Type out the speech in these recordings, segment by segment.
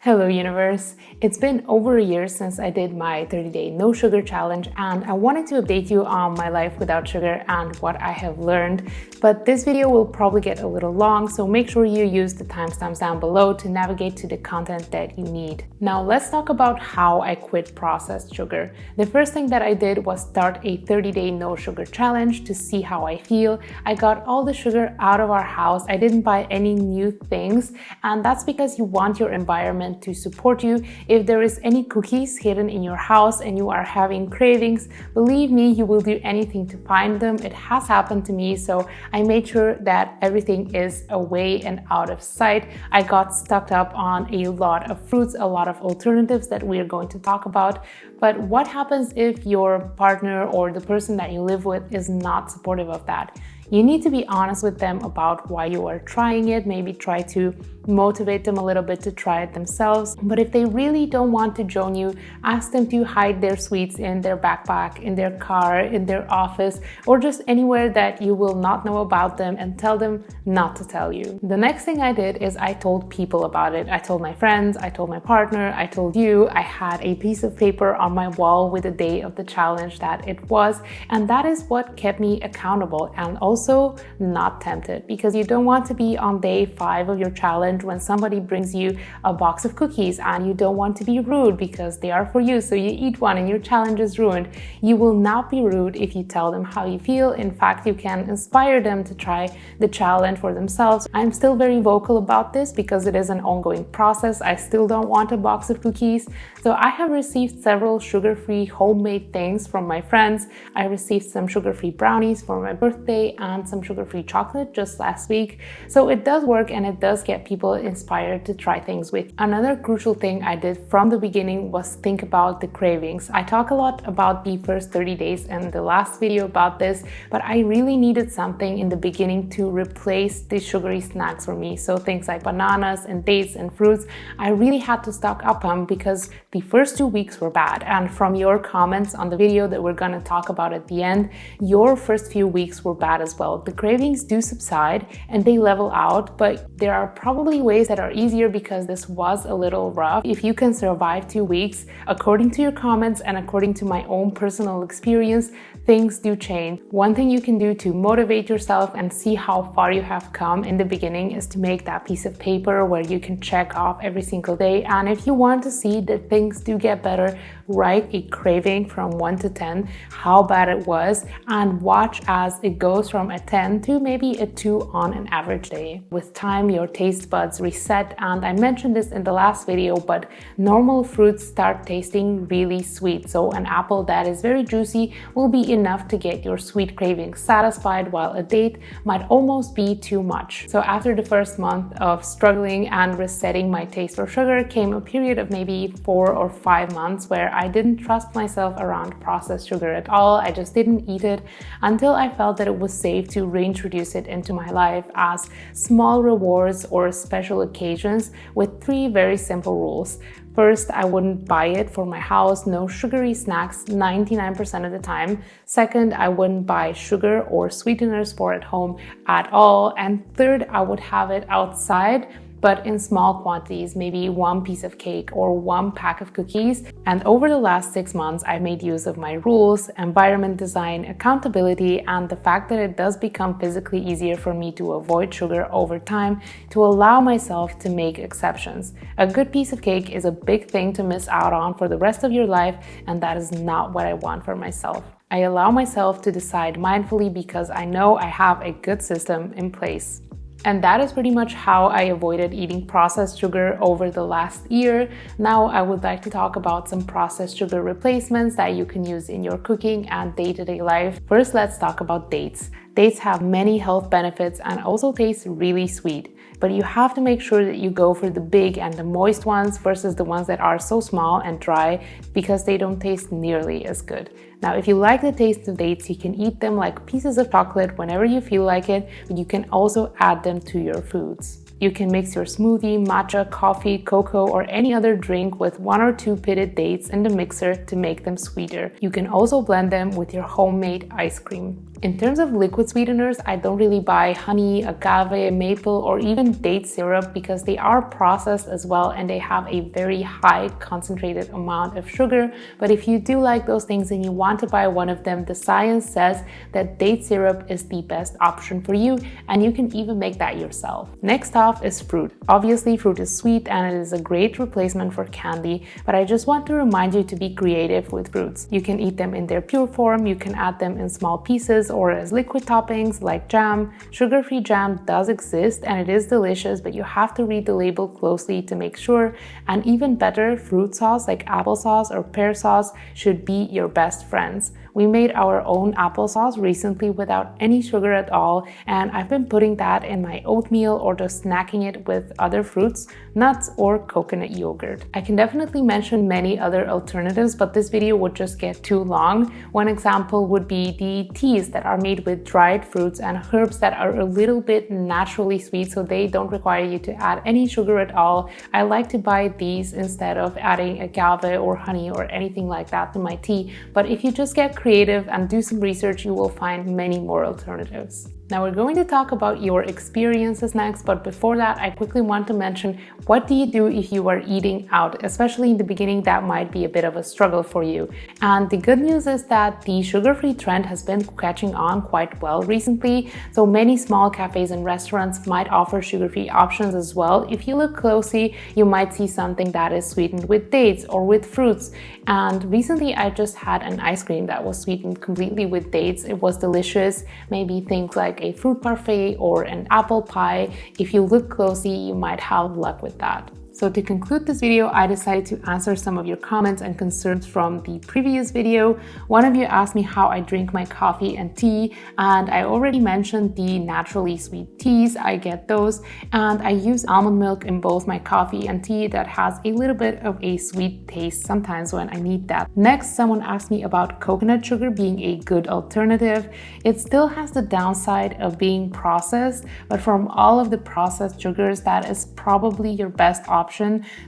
Hello universe! It's been over a year since I did my 30-day no sugar challenge, and I wanted to update you on my life without sugar and what I have learned. But this video will probably get a little long, so make sure you use the timestamps down below to navigate to the content that you need. Now let's talk about how I quit processed sugar. The first thing that I did was start a 30-day no sugar challenge to see how I feel. I got all the sugar out of our house. I didn't buy any new things, and that's because you want your environment to support you. If there is any cookies hidden in your house and you are having cravings, believe me, you will do anything to find them. It has happened to me, so I made sure that everything is away and out of sight. I got stocked up on a lot of fruits, a lot of alternatives that we are going to talk about. But what happens if your partner or the person that you live with is not supportive of that? You need to be honest with them about why you are trying it, maybe try to motivate them a little bit to try it themselves. But if they really don't want to join you, ask them to hide their sweets in their backpack, in their car, in their office, or just anywhere that you will not know about them, and tell them not to tell you. The next thing I did is I told people about it. I told my friends, I told my partner, I told you. I had a piece of paper on my wall with the day of the challenge that it was, and that is what kept me accountable and also not tempted, because you don't want to be on day 5 of your challenge when somebody brings you a box of cookies and you don't want to be rude because they are for you, so you eat one and your challenge is ruined. You will not be rude if you tell them how you feel. In fact, you can inspire them to try the challenge for themselves. I'm still very vocal about this because it is an ongoing process. I still don't want a box of cookies. So I have received several sugar-free homemade things from my friends. I received some sugar-free brownies for my birthday and some sugar-free chocolate just last week. So it does work and it does get people inspired to try things with. Another crucial thing I did from the beginning was think about the cravings. I talk a lot about the first 30 days in the last video about this, but I really needed something in the beginning to replace the sugary snacks for me. So things like bananas and dates and fruits, I really had to stock up on because the first 2 weeks were bad. And from your comments on the video that we're going to talk about at the end, your first few weeks were bad as well. The cravings do subside and they level out, but there are probably ways that are easier because this was a little rough. If you can survive 2 weeks, according to your comments and according to my own personal experience, things do change. One thing you can do to motivate yourself and see how far you have come in the beginning is to make that piece of paper where you can check off every single day. And if you want to see that things do get better, write a craving from 1 to 10, how bad it was, and watch as it goes from a 10 to maybe a 2 on an average day. With time, your taste buds reset, and I mentioned this in the last video, but normal fruits start tasting really sweet. So an apple that is very juicy will be enough to get your sweet cravings satisfied, while a date might almost be too much. So after the first month of struggling and resetting my taste for sugar came a period of maybe 4 or 5 months where I didn't trust myself around processed sugar at all. I just didn't eat it until I felt that it was safe to reintroduce it into my life as small rewards or special occasions with 3 very simple rules. First, I wouldn't buy it for my house, no sugary snacks 99% of the time. Second, I wouldn't buy sugar or sweeteners for at home at all. And third, I would have it outside, but in small quantities, maybe 1 piece of cake or 1 pack of cookies. And over the last 6 months, I made use of my rules, environment design, accountability, and the fact that it does become physically easier for me to avoid sugar over time to allow myself to make exceptions. A good piece of cake is a big thing to miss out on for the rest of your life, and that is not what I want for myself. I allow myself to decide mindfully because I know I have a good system in place. And that is pretty much how I avoided eating processed sugar over the last year. Now I would like to talk about some processed sugar replacements that you can use in your cooking and day-to-day life. First, let's talk about dates. Dates have many health benefits and also taste really sweet, but you have to make sure that you go for the big and the moist ones versus the ones that are so small and dry because they don't taste nearly as good. Now, if you like the taste of dates, you can eat them like pieces of chocolate whenever you feel like it, but you can also add them to your foods. You can mix your smoothie, matcha, coffee, cocoa, or any other drink with 1 or 2 pitted dates in the mixer to make them sweeter. You can also blend them with your homemade ice cream. In terms of liquid sweeteners, I don't really buy honey, agave, maple, or even date syrup because they are processed as well and they have a very high concentrated amount of sugar. But if you do like those things and you want to buy one of them, the science says that date syrup is the best option for you, and you can even make that yourself. Next off is fruit. Obviously, fruit is sweet and it is a great replacement for candy, but I just want to remind you to be creative with fruits. You can eat them in their pure form, you can add them in small pieces or as liquid toppings like jam. Sugar-free jam does exist and it is delicious, but you have to read the label closely to make sure. And even better, fruit sauce like applesauce or pear sauce should be your best friends. We made our own applesauce recently without any sugar at all, and I've been putting that in my oatmeal or just snacking it with other fruits, nuts, or coconut yogurt. I can definitely mention many other alternatives, but this video would just get too long. One example would be the teas that are made with dried fruits and herbs that are a little bit naturally sweet, so they don't require you to add any sugar at all. I like to buy these instead of adding agave or honey or anything like that to my tea, but if you just get creative and do some research, you will find many more alternatives. Now we're going to talk about your experiences next, but before that, I quickly want to mention, what do you do if you are eating out? Especially in the beginning, that might be a bit of a struggle for you. And the good news is that the sugar-free trend has been catching on quite well recently. So many small cafes and restaurants might offer sugar-free options as well. If you look closely, you might see something that is sweetened with dates or with fruits. And recently, I just had an ice cream that was sweetened completely with dates. It was delicious. Maybe things like a fruit parfait or an apple pie. If you look closely, you might have luck with that. So to conclude this video, I decided to answer some of your comments and concerns from the previous video. One of you asked me how I drink my coffee and tea, and I already mentioned the naturally sweet teas. I get those, and I use almond milk in both my coffee and tea that has a little bit of a sweet taste sometimes when I need that. Next, someone asked me about coconut sugar being a good alternative. It still has the downside of being processed, but from all of the processed sugars, that is probably your best option.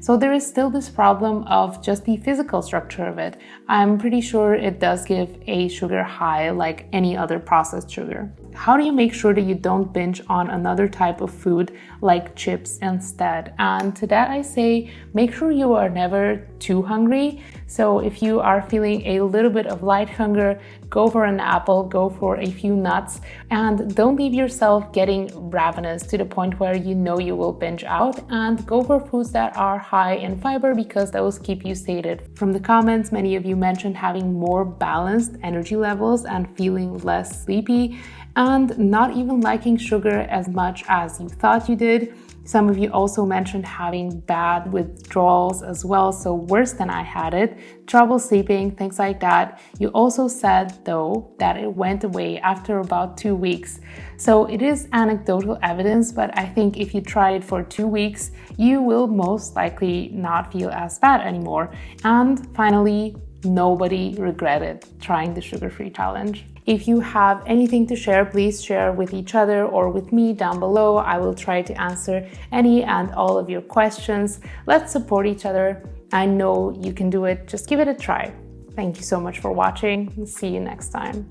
So there is still this problem of just the physical structure of it. I'm pretty sure it does give a sugar high like any other processed sugar. How do you make sure that you don't binge on another type of food like chips instead? And to that I say, make sure you are never too hungry. So if you are feeling a little bit of light hunger, go for an apple, go for a few nuts, and don't leave yourself getting ravenous to the point where you know you will binge out, and go for foods that are high in fiber because those keep you sated. From the comments, many of you mentioned having more balanced energy levels and feeling less sleepy, and not even liking sugar as much as you thought you did. Some of you also mentioned having bad withdrawals as well, so worse than I had it, trouble sleeping, things like that. You also said, though, that it went away after about 2 weeks. So it is anecdotal evidence, but I think if you try it for 2 weeks, you will most likely not feel as bad anymore. And finally, nobody regretted trying the sugar-free challenge. If you have anything to share, please share with each other or with me down below. I will try to answer any and all of your questions. Let's support each other. I know you can do it. Just give it a try. Thank you so much for watching. See you next time.